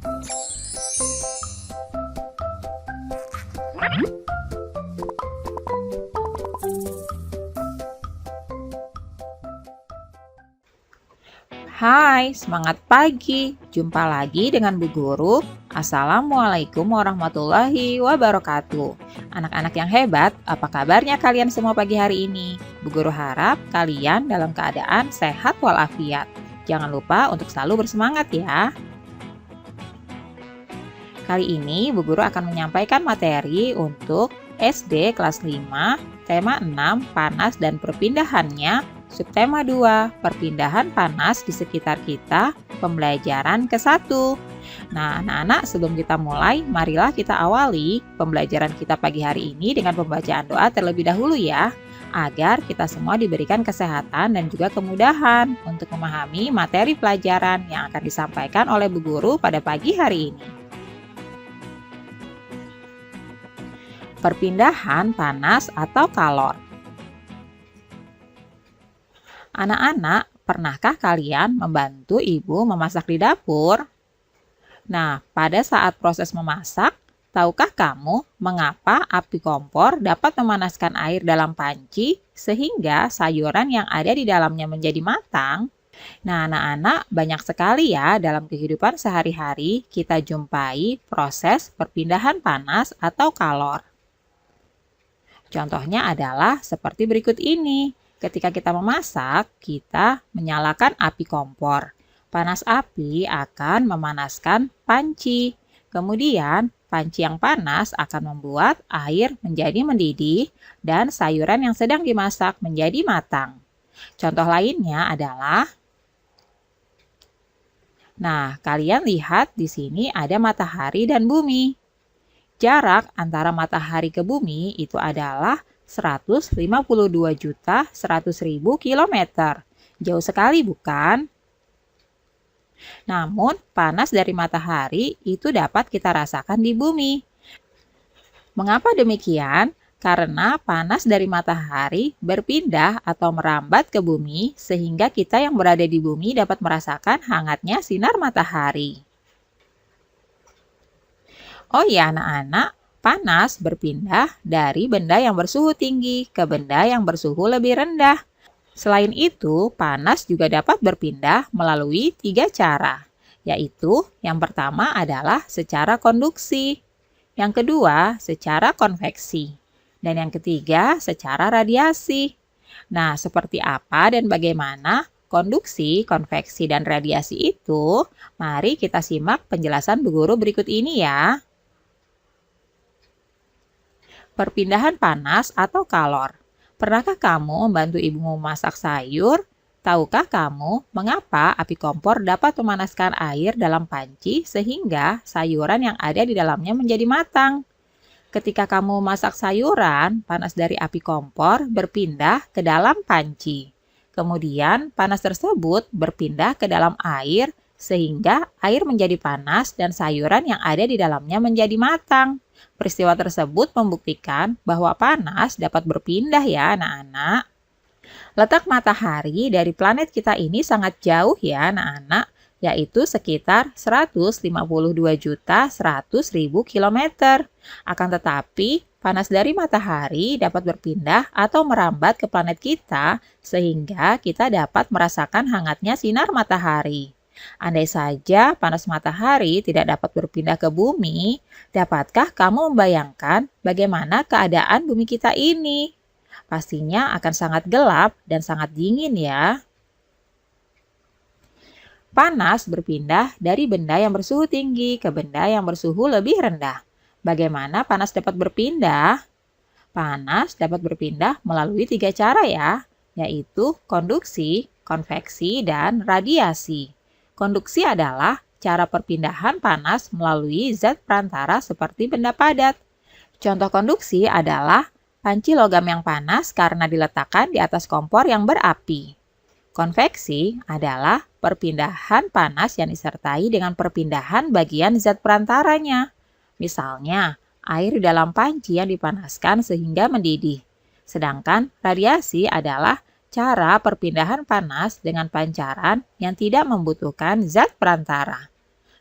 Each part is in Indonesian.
Hai, semangat pagi. Jumpa lagi dengan Bu Guru. Assalamualaikum warahmatullahi wabarakatuh. Anak-anak yang hebat, apa kabarnya kalian semua pagi hari ini? Bu Guru harap kalian dalam keadaan sehat walafiat. Jangan lupa untuk selalu bersemangat ya. Kali ini Bu Guru akan menyampaikan materi untuk SD kelas 5, tema 6, panas dan perpindahannya, subtema 2, perpindahan panas di sekitar kita, pembelajaran ke-1. Nah, anak-anak, sebelum kita mulai, marilah kita awali pembelajaran kita pagi hari ini dengan pembacaan doa terlebih dahulu ya, agar kita semua diberikan kesehatan dan juga kemudahan untuk memahami materi pelajaran yang akan disampaikan oleh Bu Guru pada pagi hari ini. Perpindahan panas atau kalor. Anak-anak, pernahkah kalian membantu ibu memasak di dapur? Nah, pada saat proses memasak, tahukah kamu mengapa api kompor dapat memanaskan air dalam panci sehingga sayuran yang ada di dalamnya menjadi matang? Nah, anak-anak, banyak sekali ya dalam kehidupan sehari-hari kita jumpai proses perpindahan panas atau kalor. Contohnya adalah seperti berikut ini. Ketika kita memasak, kita menyalakan api kompor. Panas api akan memanaskan panci. Kemudian, panci yang panas akan membuat air menjadi mendidih dan sayuran yang sedang dimasak menjadi matang. Contoh lainnya adalah, nah, kalian lihat di sini ada matahari dan bumi. Jarak antara matahari ke bumi itu adalah 152.100.000 kilometer. Jauh sekali bukan? Namun, panas dari matahari itu dapat kita rasakan di bumi. Mengapa demikian? Karena panas dari matahari berpindah atau merambat ke bumi sehingga kita yang berada di bumi dapat merasakan hangatnya sinar matahari. Oh ya anak-anak, panas berpindah dari benda yang bersuhu tinggi ke benda yang bersuhu lebih rendah. Selain itu, panas juga dapat berpindah melalui 3 cara, yaitu yang pertama adalah secara konduksi, yang kedua secara konveksi, dan yang ketiga secara radiasi. Nah, seperti apa dan bagaimana konduksi, konveksi, dan radiasi itu? Mari kita simak penjelasan Bu Guru berikut ini ya. Perpindahan panas atau kalor. Pernahkah kamu membantu ibumu memasak sayur? Tahukah kamu mengapa api kompor dapat memanaskan air dalam panci sehingga sayuran yang ada di dalamnya menjadi matang? Ketika kamu memasak sayuran, panas dari api kompor berpindah ke dalam panci. Kemudian panas tersebut berpindah ke dalam air sehingga air menjadi panas dan sayuran yang ada di dalamnya menjadi matang. Peristiwa tersebut membuktikan bahwa panas dapat berpindah ya anak-anak. Letak matahari dari planet kita ini sangat jauh ya anak-anak, yaitu sekitar 152.100.000 kilometer. Akan tetapi, panas dari matahari dapat berpindah atau merambat ke planet kita sehingga kita dapat merasakan hangatnya sinar matahari. Andai saja panas matahari tidak dapat berpindah ke bumi, dapatkah kamu membayangkan bagaimana keadaan bumi kita ini? Pastinya akan sangat gelap dan sangat dingin ya. Panas berpindah dari benda yang bersuhu tinggi ke benda yang bersuhu lebih rendah. Bagaimana panas dapat berpindah? Panas dapat berpindah melalui 3 cara ya, yaitu konduksi, konveksi, dan radiasi. Konduksi adalah cara perpindahan panas melalui zat perantara seperti benda padat. Contoh konduksi adalah panci logam yang panas karena diletakkan di atas kompor yang berapi. Konveksi adalah perpindahan panas yang disertai dengan perpindahan bagian zat perantaranya. Misalnya, air di dalam panci yang dipanaskan sehingga mendidih. Sedangkan radiasi adalah cara perpindahan panas dengan pancaran yang tidak membutuhkan zat perantara.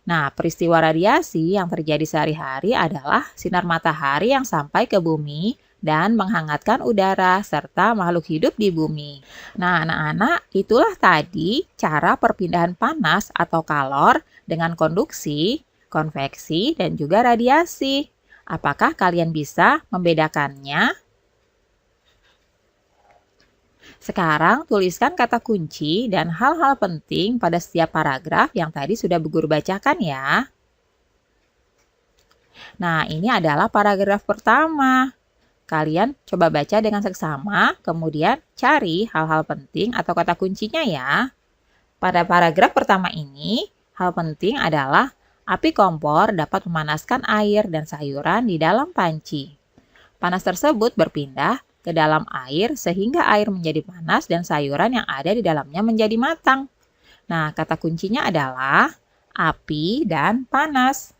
Nah, peristiwa radiasi yang terjadi sehari-hari adalah sinar matahari yang sampai ke bumi dan menghangatkan udara serta makhluk hidup di bumi. Nah, anak-anak, itulah tadi cara perpindahan panas atau kalor dengan konduksi, konveksi, dan juga radiasi. Apakah kalian bisa membedakannya? Sekarang tuliskan kata kunci dan hal-hal penting pada setiap paragraf yang tadi sudah Bu Guru bacakan ya. Nah, ini adalah paragraf pertama. Kalian coba baca dengan seksama, kemudian cari hal-hal penting atau kata kuncinya ya. Pada paragraf pertama ini, hal penting adalah api kompor dapat memanaskan air dan sayuran di dalam panci. Panas tersebut berpindah ke dalam air sehingga air menjadi panas dan sayuran yang ada di dalamnya menjadi matang. Nah, kata kuncinya adalah api dan panas.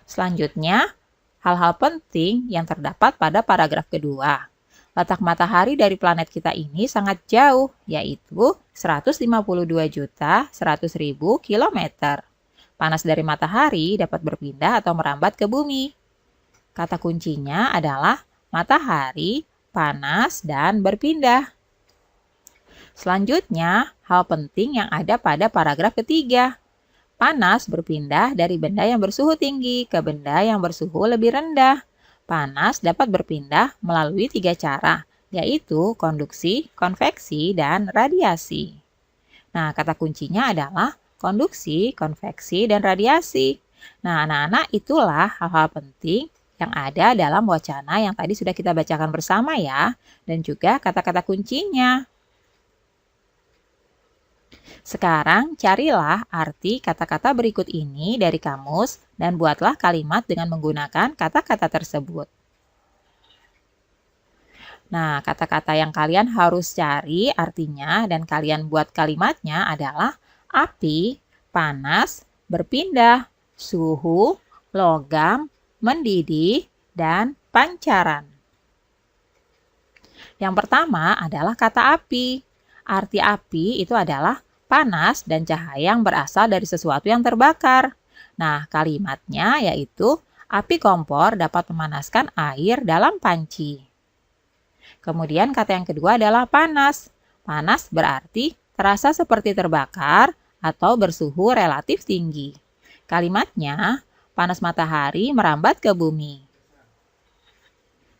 Selanjutnya, hal-hal penting yang terdapat pada paragraf kedua. Letak matahari dari planet kita ini sangat jauh, yaitu 152.100.000 kilometer. Panas dari matahari dapat berpindah atau merambat ke bumi. Kata kuncinya adalah matahari, panas, dan berpindah. Selanjutnya, hal penting yang ada pada paragraf ketiga. Panas berpindah dari benda yang bersuhu tinggi ke benda yang bersuhu lebih rendah. Panas dapat berpindah melalui 3 cara, yaitu konduksi, konveksi, dan radiasi. Nah, kata kuncinya adalah konduksi, konveksi, dan radiasi. Nah, anak-anak, itulah hal-hal penting yang ada dalam wacana yang tadi sudah kita bacakan bersama ya, dan juga kata-kata kuncinya. Sekarang carilah arti kata-kata berikut ini dari kamus dan buatlah kalimat dengan menggunakan kata-kata tersebut. Nah, kata-kata yang kalian harus cari artinya dan kalian buat kalimatnya adalah api, panas, berpindah, suhu, logam, mendidih, dan pancaran. Yang pertama adalah kata api. Arti api itu adalah panas dan cahaya yang berasal dari sesuatu yang terbakar. Nah, kalimatnya yaitu api kompor dapat memanaskan air dalam panci. Kemudian kata yang kedua adalah panas. Panas berarti terasa seperti terbakar atau bersuhu relatif tinggi. Kalimatnya, panas matahari merambat ke bumi.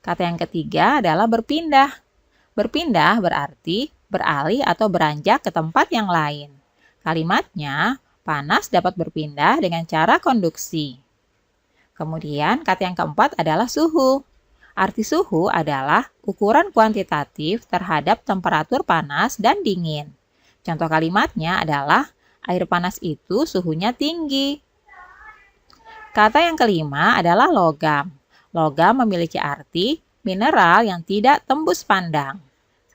Kata yang ketiga adalah berpindah. Berpindah berarti beralih atau beranjak ke tempat yang lain. Kalimatnya, panas dapat berpindah dengan cara konduksi. Kemudian kata yang keempat adalah suhu. Arti suhu adalah ukuran kuantitatif terhadap temperatur panas dan dingin. Contoh kalimatnya adalah air panas itu suhunya tinggi. Kata yang kelima adalah logam. Logam memiliki arti mineral yang tidak tembus pandang.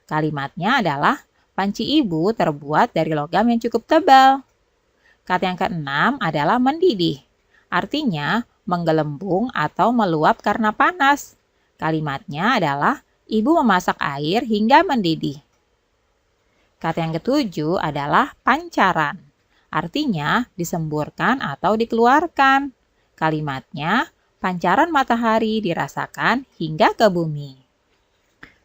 Kalimatnya adalah panci ibu terbuat dari logam yang cukup tebal. Kata yang keenam adalah mendidih. Artinya menggelembung atau meluap karena panas. Kalimatnya adalah ibu memasak air hingga mendidih. Kata yang ketujuh adalah pancaran. Artinya disemburkan atau dikeluarkan. Kalimatnya, pancaran matahari dirasakan hingga ke bumi.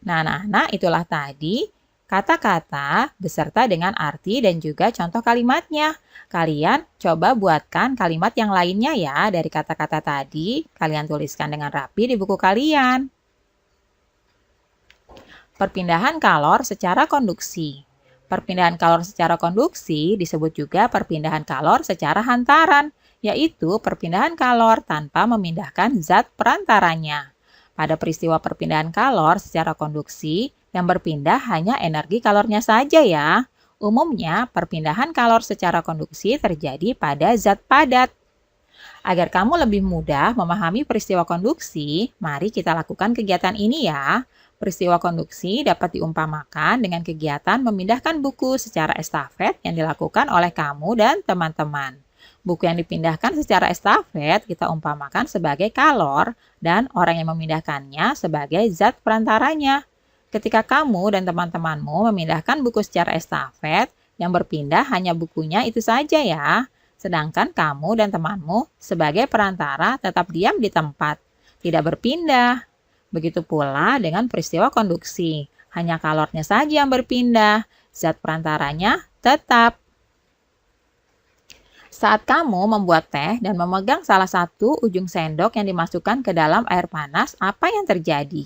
Nah, anak-anak, itulah tadi kata-kata beserta dengan arti dan juga contoh kalimatnya. Kalian coba buatkan kalimat yang lainnya ya dari kata-kata tadi. Kalian tuliskan dengan rapi di buku kalian. Perpindahan kalor secara konduksi. Perpindahan kalor secara konduksi disebut juga perpindahan kalor secara hantaran, yaitu perpindahan kalor tanpa memindahkan zat perantaranya. Pada peristiwa perpindahan kalor secara konduksi, yang berpindah hanya energi kalornya saja ya. Umumnya, perpindahan kalor secara konduksi terjadi pada zat padat. Agar kamu lebih mudah memahami peristiwa konduksi, mari kita lakukan kegiatan ini ya. Peristiwa konduksi dapat diumpamakan dengan kegiatan memindahkan buku secara estafet yang dilakukan oleh kamu dan teman-teman. Buku yang dipindahkan secara estafet kita umpamakan sebagai kalor dan orang yang memindahkannya sebagai zat perantaranya. Ketika kamu dan teman-temanmu memindahkan buku secara estafet, yang berpindah hanya bukunya itu saja ya. sedangkan kamu dan temanmu sebagai perantara tetap diam di tempat, tidak berpindah. Begitu pula dengan peristiwa konduksi, hanya kalornya saja yang berpindah, zat perantaranya tetap. Saat kamu membuat teh dan memegang salah satu ujung sendok yang dimasukkan ke dalam air panas, apa yang terjadi?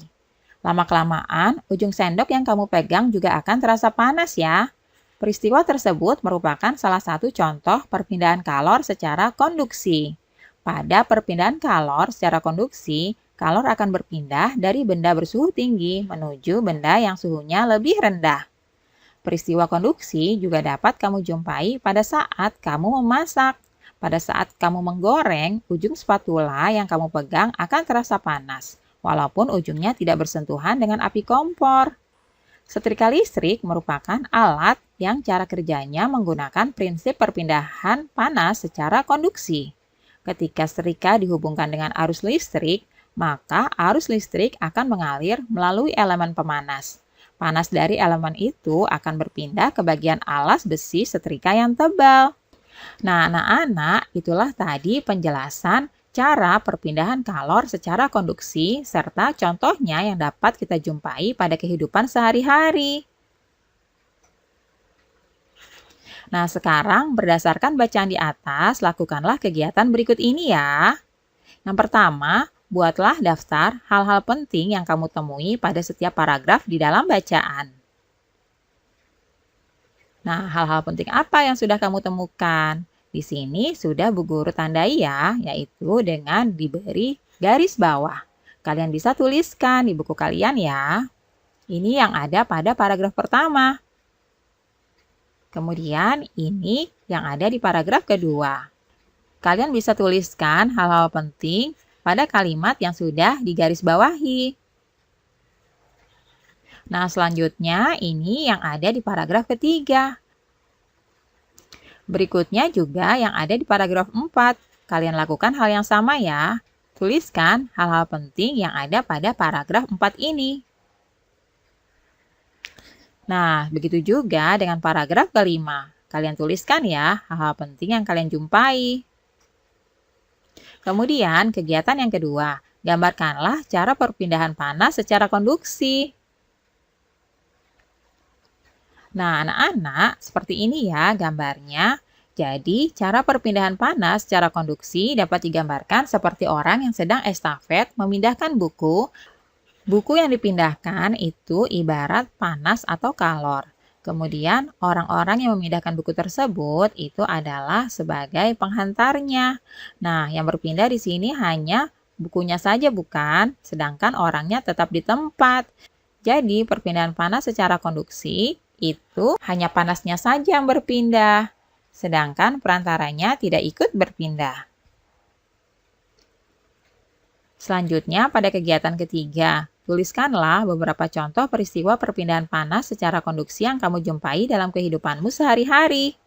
Lama-kelamaan, ujung sendok yang kamu pegang juga akan terasa panas ya. Peristiwa tersebut merupakan salah satu contoh perpindahan kalor secara konduksi. Pada perpindahan kalor secara konduksi, kalor akan berpindah dari benda bersuhu tinggi menuju benda yang suhunya lebih rendah. Peristiwa konduksi juga dapat kamu jumpai pada saat kamu memasak. Pada saat kamu menggoreng, ujung spatula yang kamu pegang akan terasa panas, walaupun ujungnya tidak bersentuhan dengan api kompor. Setrika listrik merupakan alat yang cara kerjanya menggunakan prinsip perpindahan panas secara konduksi. Ketika setrika dihubungkan dengan arus listrik, maka arus listrik akan mengalir melalui elemen pemanas. Panas dari elemen itu akan berpindah ke bagian alas besi setrika yang tebal. Nah, anak-anak, itulah tadi penjelasan cara perpindahan kalor secara konduksi serta contohnya yang dapat kita jumpai pada kehidupan sehari-hari. Nah, sekarang berdasarkan bacaan di atas, lakukanlah kegiatan berikut ini ya. Yang pertama, buatlah daftar hal-hal penting yang kamu temui pada setiap paragraf di dalam bacaan. Nah, hal-hal penting apa yang sudah kamu temukan? Di sini sudah Bu Guru tandai ya, yaitu dengan diberi garis bawah. Kalian bisa tuliskan di buku kalian ya. Ini yang ada pada paragraf pertama. Kemudian ini yang ada di paragraf kedua. Kalian bisa tuliskan hal-hal penting pada kalimat yang sudah digarisbawahi. Nah, selanjutnya ini yang ada di paragraf ketiga. Berikutnya juga yang ada di paragraf 4. Kalian lakukan hal yang sama ya. Tuliskan hal-hal penting yang ada pada paragraf 4 ini. Nah, begitu juga dengan paragraf kelima. Kalian tuliskan ya hal-hal penting yang kalian jumpai. Kemudian, kegiatan yang kedua, gambarkanlah cara perpindahan panas secara konduksi. Nah, anak-anak, seperti ini ya gambarnya. Jadi, cara perpindahan panas secara konduksi dapat digambarkan seperti orang yang sedang estafet memindahkan buku. Buku yang dipindahkan itu ibarat panas atau kalor. Kemudian, orang-orang yang memindahkan buku tersebut itu adalah sebagai penghantarnya. Nah, yang berpindah di sini hanya bukunya saja bukan, sedangkan orangnya tetap di tempat. Jadi, perpindahan panas secara konduksi itu hanya panasnya saja yang berpindah, sedangkan perantaranya tidak ikut berpindah. Selanjutnya, pada kegiatan ketiga, tuliskanlah beberapa contoh peristiwa perpindahan panas secara konduksi yang kamu jumpai dalam kehidupanmu sehari-hari.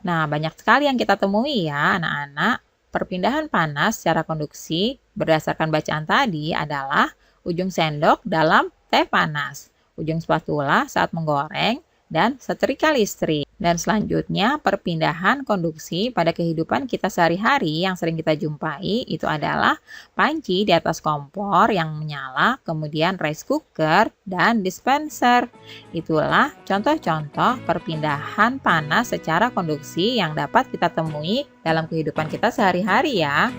Nah, banyak sekali yang kita temui ya, anak-anak. Perpindahan panas secara konduksi berdasarkan bacaan tadi adalah ujung sendok dalam teh panas, ujung spatula saat menggoreng, dan setrika listrik. Dan selanjutnya, perpindahan konduksi pada kehidupan kita sehari-hari yang sering kita jumpai itu adalah panci di atas kompor yang menyala, kemudian rice cooker, dan dispenser. Itulah contoh-contoh perpindahan panas secara konduksi yang dapat kita temui dalam kehidupan kita sehari-hari ya.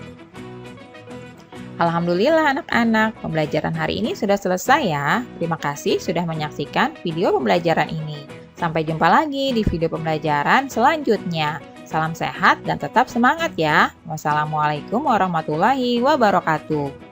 Alhamdulillah anak-anak, pembelajaran hari ini sudah selesai ya. Terima kasih sudah menyaksikan video pembelajaran ini. Sampai jumpa lagi di video pembelajaran selanjutnya. Salam sehat dan tetap semangat ya. Wassalamualaikum warahmatullahi wabarakatuh.